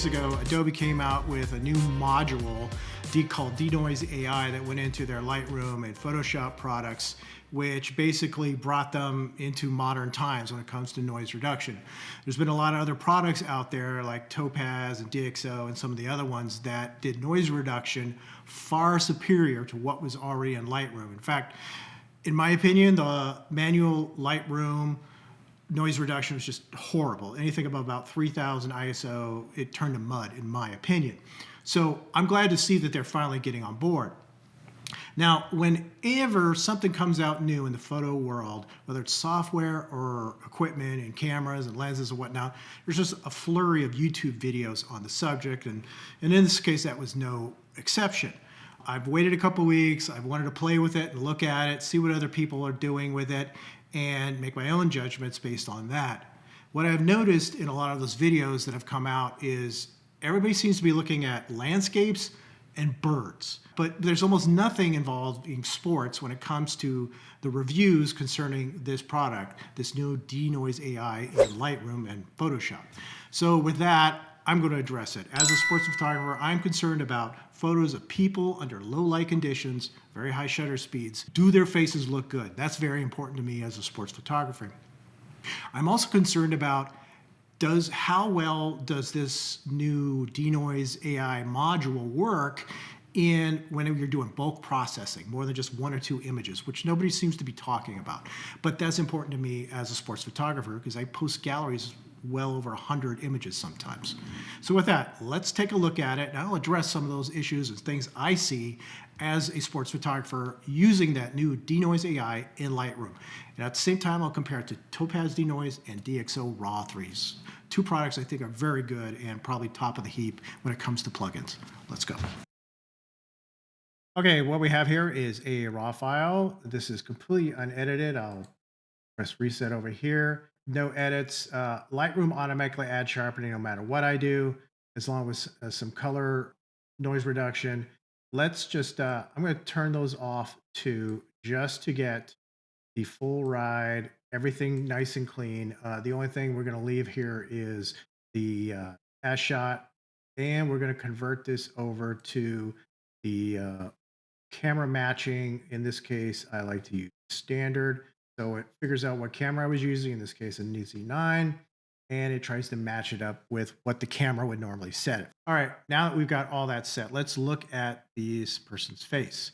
weeks ago, Adobe came out with a new module called Denoise AI that went into their Lightroom and Photoshop products, which basically brought them into modern times when it comes to noise reduction. There's been a lot of other products out there like Topaz and DxO and some of the other ones that did noise reduction far superior to what was already in Lightroom. In fact, in my opinion, the manual Lightroom noise reduction was just horrible. Anything above about 3000 ISO, it turned to mud, in my opinion. So I'm glad to see that they're finally getting on board. Now, whenever something comes out new in the photo world, whether it's software or equipment and cameras and lenses and whatnot, there's just a flurry of YouTube videos on the subject. And in this case, that was no exception. I've waited a couple weeks. I've wanted to play with it and look at it, see what other people are doing with it, and make my own judgments based on that. What I've noticed in a lot of those videos that have come out is everybody seems to be looking at landscapes and birds, but there's almost nothing involved in sports when it comes to the reviews concerning this product, this new Denoise AI in Lightroom and Photoshop. So with that, I'm going to address it. As a sports photographer, I'm concerned about photos of people under low light conditions, very high shutter speeds. Do their faces look good? That's very important to me as a sports photographer. I'm also concerned about how well does this new Denoise AI module work when you're doing bulk processing, more than just one or two images, which nobody seems to be talking about. But that's important to me as a sports photographer because I post galleries well over 100 images sometimes. So with that, let's take a look at it, and I'll address some of those issues and things I see as a sports photographer using that new Denoise AI in Lightroom. And at the same time, I'll compare it to Topaz Denoise and DxO RAW 3s. Two products I think are very good and probably top of the heap when it comes to plugins. Let's go. Okay, what we have here is a RAW file. This is completely unedited. I'll press reset over here. No edits. Lightroom automatically adds sharpening no matter what I do, as long as some color noise reduction. Let's just, I'm going to turn those off just to get the full ride, everything nice and clean. The only thing we're going to leave here is the test shot, and we're going to convert this over to the camera matching. In this case, I like to use standard. So it figures out what camera I was using, in this case, a Z9, and it tries to match it up with what the camera would normally set it. All right, now that we've got all that set, let's look at this person's face.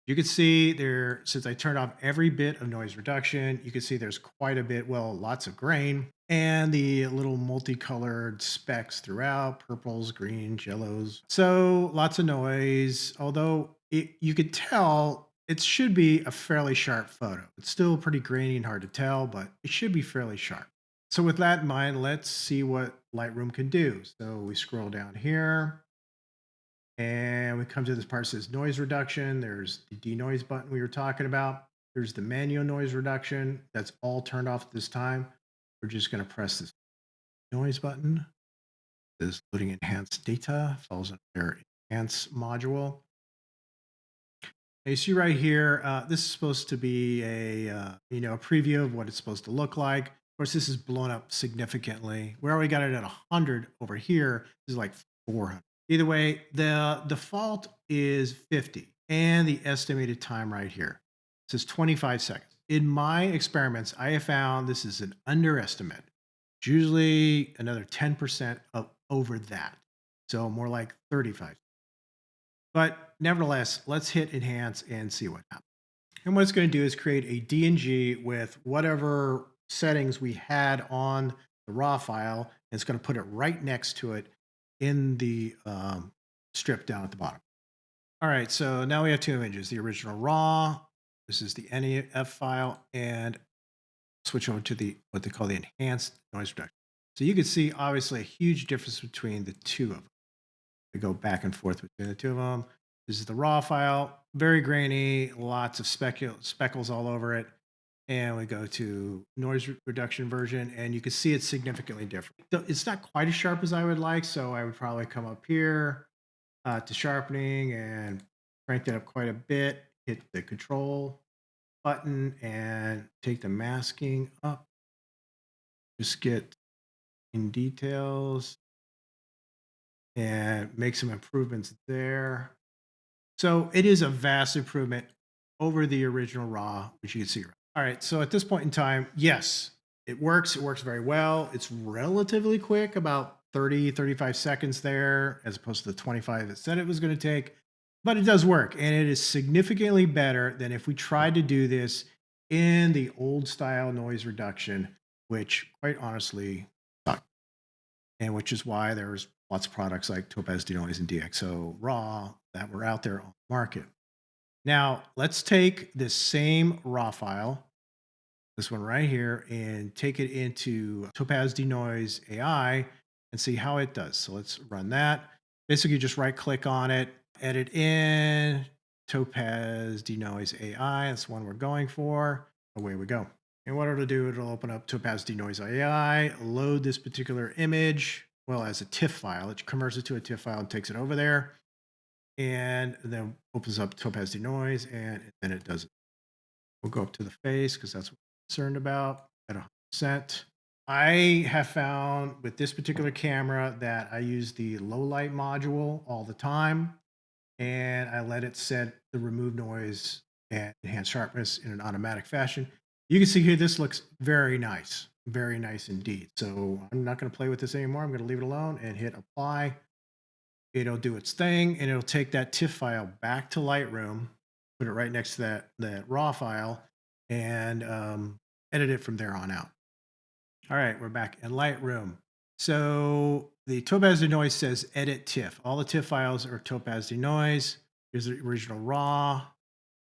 You can see there, since I turned off every bit of noise reduction, you can see there's quite a bit, well, lots of grain, and the little multicolored specks throughout, purples, greens, yellows. So lots of noise, although you could tell it should be a fairly sharp photo. It's still pretty grainy and hard to tell, but it should be fairly sharp. So with that in mind, let's see what Lightroom can do. So we scroll down here and we come to this part that says noise reduction. There's the denoise button we were talking about. There's the manual noise reduction. That's all turned off at this time. We're just going to press this noise button. This loading enhanced data falls under their enhance module. You see right here, this is supposed to be a preview of what it's supposed to look like. Of course, this is blown up significantly. We already got it at 100 over here. This is like 400. Either way, the default is 50, and the estimated time right here says 25 seconds. In my experiments, I have found this is an underestimate. It's usually another 10% over that, so more like 35. But nevertheless, let's hit enhance and see what happens. And what it's going to do is create a DNG with whatever settings we had on the raw file. And it's going to put it right next to it in the strip down at the bottom. All right, so now we have two images, the original raw. This is the NEF file, and switch over to what they call the enhanced noise reduction. So you can see obviously a huge difference between the two of them. We go back and forth between the two of them. This is the raw file, very grainy, lots of speckles all over it. And we go to noise reduction version, and you can see it's significantly different. It's not quite as sharp as I would like, so I would probably come up here to sharpening and crank that up quite a bit, hit the control button and take the masking up. Just get in details. and make some improvements there. So it is a vast improvement over the original RAW, which you can see. All right. So at this point in time, yes, it works. It works very well. It's relatively quick, about 30, 35 seconds there, as opposed to the 25 it said it was going to take. But it does work. And it is significantly better than if we tried to do this in the old style noise reduction, which quite honestly sucked. And which is why there's lots of products like Topaz Denoise and DxO Raw that were out there on the market. Now, let's take this same raw file, this one right here, and take it into Topaz Denoise AI and see how it does. So let's run that. Basically, just right click on it, edit in Topaz Denoise AI. That's the one we're going for. Away we go. And what it'll do, it'll open up Topaz Denoise AI, load this particular image, well, as a TIFF file. It converts it to a TIFF file and takes it over there, and then opens up Topaz Denoise, and then it does it. We'll go up to the face because that's what we're concerned about at 100%. I have found with this particular camera that I use the low light module all the time, and I let it set the remove noise and enhance sharpness in an automatic fashion. You can see here, this looks very nice indeed. So I'm not going to play with this anymore. I'm going to leave it alone and hit apply. It'll do its thing, and it'll take that TIFF file back to Lightroom, put it right next to that raw file, and edit it from there on out. All right, we're back in Lightroom. So the Topaz Denoise says edit TIFF. All the TIFF files are Topaz Denoise. Here's the original raw,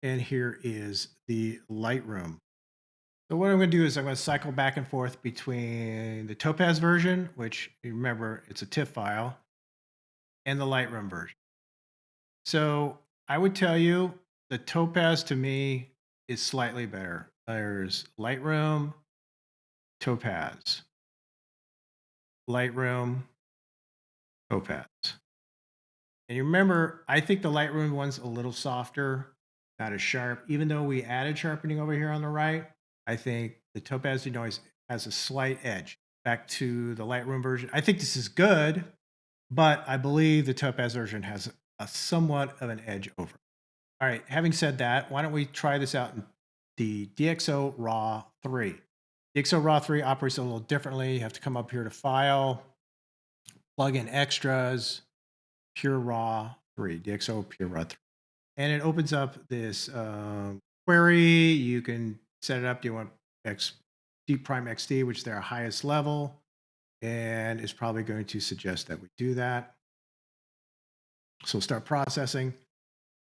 and here is the Lightroom. So what I'm going to do is I'm going to cycle back and forth between the Topaz version, which you remember it's a TIFF file, and the Lightroom version. So I would tell you the Topaz to me is slightly better. There's Lightroom, Topaz, Lightroom, Topaz. And you remember, I think the Lightroom one's a little softer, not as sharp. Even though we added sharpening over here on the right, I think the Topaz Denoise has a slight edge back to the Lightroom version. I think this is good, but I believe the Topaz version has a somewhat of an edge over. All right, having said that, why don't we try this out in the DxO Raw 3. DxO Raw 3 operates a little differently. You have to come up here to File, plug in Extras, PureRaw 3, DxO PureRaw 3. And it opens up this query. You can set it up. Do you want Deep Prime XD, which is their highest level? And it's probably going to suggest that we do that. So start processing.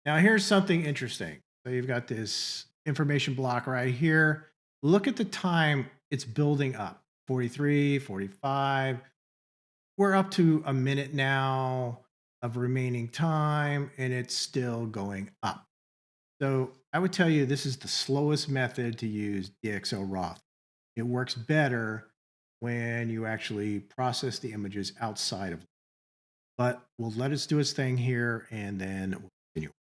Now, here's something interesting. So you've got this information block right here. Look at the time it's building up 43, 45. We're up to a minute now of remaining time, and it's still going up. So I would tell you this is the slowest method to use DxO Raw. It works better when you actually process the images outside of it. But we'll let it do its thing here, and then we'll continue.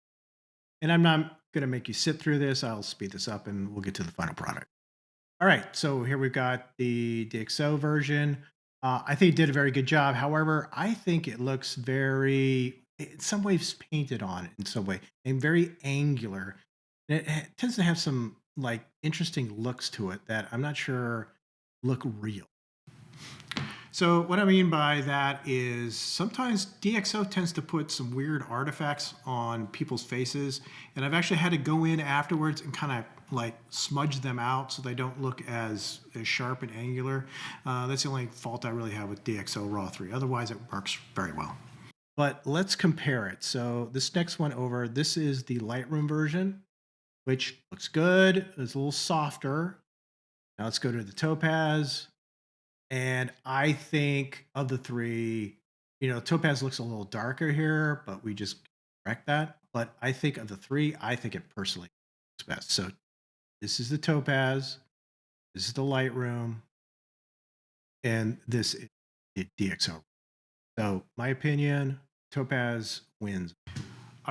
And I'm not going to make you sit through this. I'll speed this up and we'll get to the final product. All right. So here we've got the DxO version. I think it did a very good job. However, I think it looks very, in some ways, painted on in some way and very angular. And it tends to have some like interesting looks to it that I'm not sure look real. So what I mean by that is sometimes DxO tends to put some weird artifacts on people's faces, and I've actually had to go in afterwards and kind of like smudge them out so they don't look as sharp and angular. That's the only fault I really have with DxO Raw 3. Otherwise, it works very well. But let's compare it. So this next one over, this is the Lightroom version, which looks good. It's a little softer. Now let's go to the Topaz. And I think of the three, Topaz looks a little darker here, but we just correct that. But I think of the three, I think it personally looks best. So this is the Topaz, this is the Lightroom, and this is the DxO. So my opinion, Topaz wins.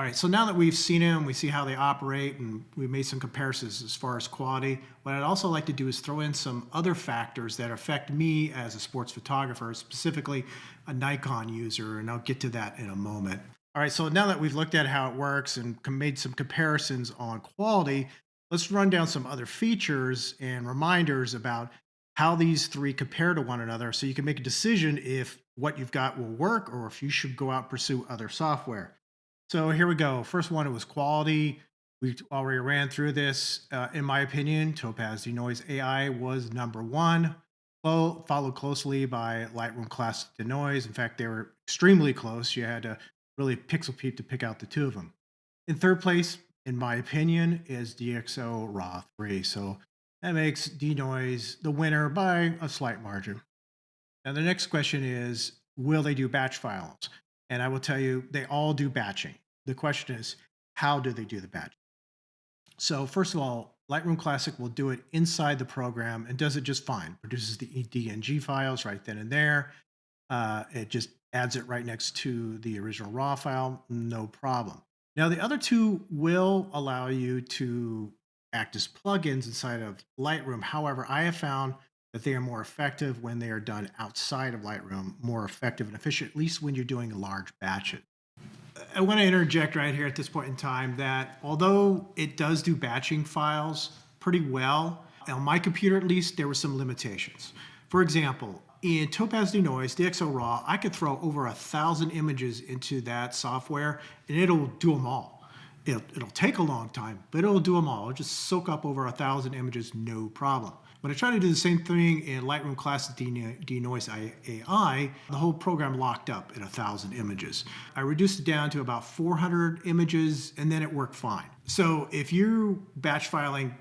All right, so now that we've seen them, we see how they operate, and we made some comparisons as far as quality. What I'd also like to do is throw in some other factors that affect me as a sports photographer, specifically a Nikon user, and I'll get to that in a moment. All right, so now that we've looked at how it works and made some comparisons on quality, let's run down some other features and reminders about how these three compare to one another so you can make a decision if what you've got will work or if you should go out and pursue other software. So here we go. First one, it was quality. We already ran through this. In my opinion, Topaz Denoise AI was number one, followed closely by Lightroom Classic Denoise. In fact, they were extremely close. You had to really pixel peep to pick out the two of them. In third place, in my opinion, is DxO Raw 3. So that makes Denoise the winner by a slight margin. Now, the next question is, will they do batch files? And I will tell you, they all do batching. The question is, how do they do the batch? So first of all, Lightroom Classic will do it inside the program and does it just fine. Produces the DNG files right then and there. It just adds it right next to the original RAW file, no problem. Now, the other two will allow you to act as plugins inside of Lightroom. However, I have found that they are more effective when they are done outside of Lightroom, more effective and efficient, at least when you're doing large batches. I want to interject right here at this point in time that although it does do batching files pretty well, on my computer at least, there were some limitations. For example, in Topaz Denoise DxO Raw, I could throw over 1,000 images into that software and it'll do them all. It'll take a long time, but it'll do them all. It'll just soak up over 1,000 images, no problem. When I try to do the same thing in Lightroom Classic Denoise AI, the whole program locked up at 1,000 images. I reduced it down to about 400 images, and then it worked fine. So if you're batch filing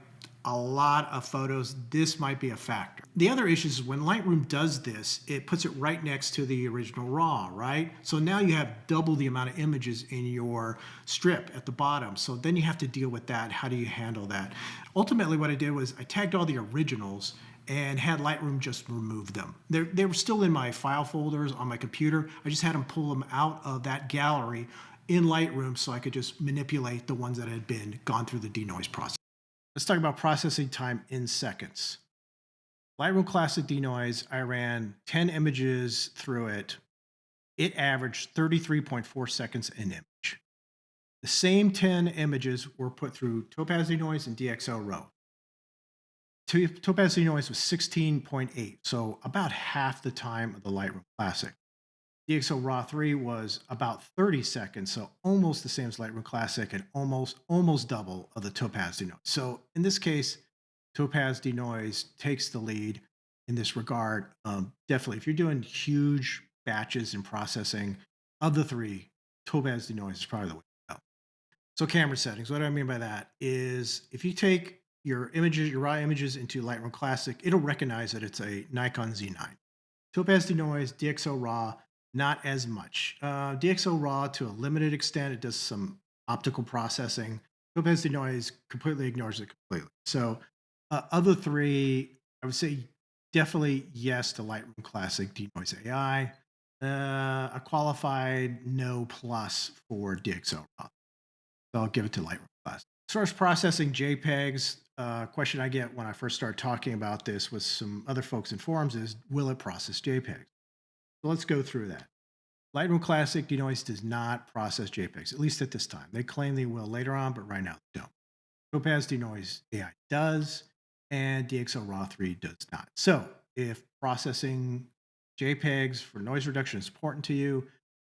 a lot of photos, this might be a factor. The other issue is when Lightroom does this, it puts it right next to the original RAW, right? So now you have double the amount of images in your strip at the bottom. So then you have to deal with that. How do you handle that? Ultimately, what I did was I tagged all the originals and had Lightroom just remove them. They were still in my file folders on my computer. I just had them pull them out of that gallery in Lightroom so I could just manipulate the ones that had been gone through the denoise process. Let's talk about processing time in seconds. Lightroom Classic Denoise, I ran 10 images through it. It averaged 33.4 seconds an image. The same 10 images were put through Topaz Denoise and DxO Raw. Topaz Denoise was 16.8, so about half the time of the Lightroom Classic. DxO Raw 3 was about 30 seconds, so almost the same as Lightroom Classic and almost double of the Topaz Denoise. So in this case, Topaz Denoise takes the lead in this regard. Definitely, if you're doing huge batches and processing of the three, Topaz Denoise is probably the way to go. So camera settings, what do I mean by that is if you take your images, your raw images into Lightroom Classic, it'll recognize that it's a Nikon Z9. Topaz Denoise, DxO Raw, not as much. DxO Raw, to a limited extent, it does some optical processing. Topaz Denoise completely ignores it completely. So, of the three, I would say definitely yes to Lightroom Classic Denoise AI. A qualified no plus for DxO Raw. So I'll give it to Lightroom Classic. As far as processing JPEGs, question I get when I first start talking about this with some other folks in forums is, will it process JPEGs? So let's go through that. Lightroom Classic Denoise does not process JPEGs, at least at this time. They claim they will later on, but right now they don't. Topaz Denoise AI does, and DxO Raw 3 does not. So if processing JPEGs for noise reduction is important to you,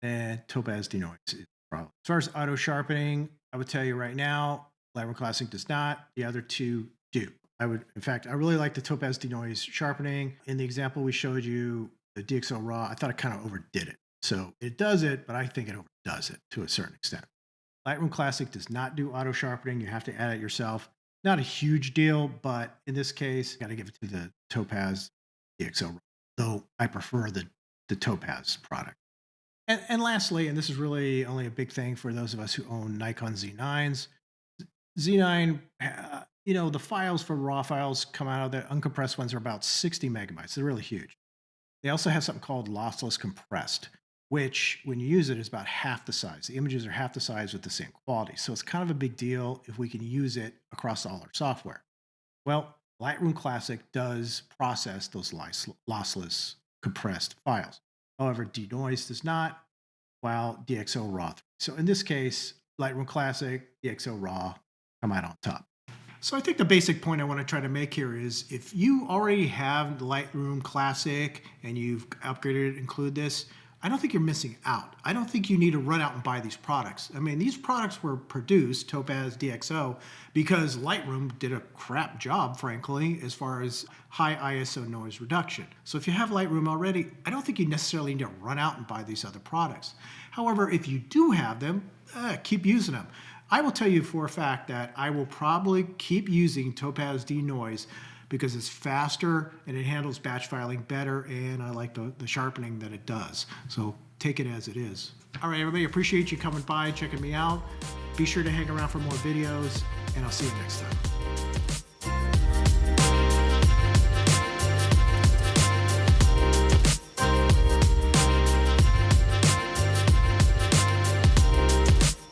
then Topaz Denoise is the problem. As far as auto sharpening, I would tell you right now, Lightroom Classic does not. The other two do. In fact, I really like the Topaz Denoise sharpening. In the example we showed you, the DxO Raw, I thought it kind of overdid it. So it does it, but I think it overdoes it to a certain extent. Lightroom Classic does not do auto sharpening. You have to add it yourself. Not a huge deal, but in this case, got to give it to the Topaz DxO Raw, though I prefer the Topaz product. And lastly, and this is really only a big thing for those of us who own Nikon Z9s, Z9, the files for raw files come out of the uncompressed ones are about 60 megabytes. They're really huge. They also have something called lossless compressed, which when you use it is about half the size. The images are half the size with the same quality. So it's kind of a big deal if we can use it across all our software. Well, Lightroom Classic does process those lossless compressed files. However, Denoise does not, while DxO Raw. So in this case, Lightroom Classic, DxO Raw come out on top. So I think the basic point I want to try to make here is if you already have Lightroom Classic and you've upgraded it, include this, I don't think you're missing out. I don't think you need to run out and buy these products. I mean, these products were produced, Topaz DxO, because Lightroom did a crap job, frankly, as far as high ISO noise reduction. So if you have Lightroom already, I don't think you necessarily need to run out and buy these other products. However, if you do have them, keep using them. I will tell you for a fact that I will probably keep using Topaz Denoise because it's faster and it handles batch filing better, and I like the sharpening that it does. So take it as it is. All right, everybody, appreciate you coming by, checking me out. Be sure to hang around for more videos, and I'll see you next time.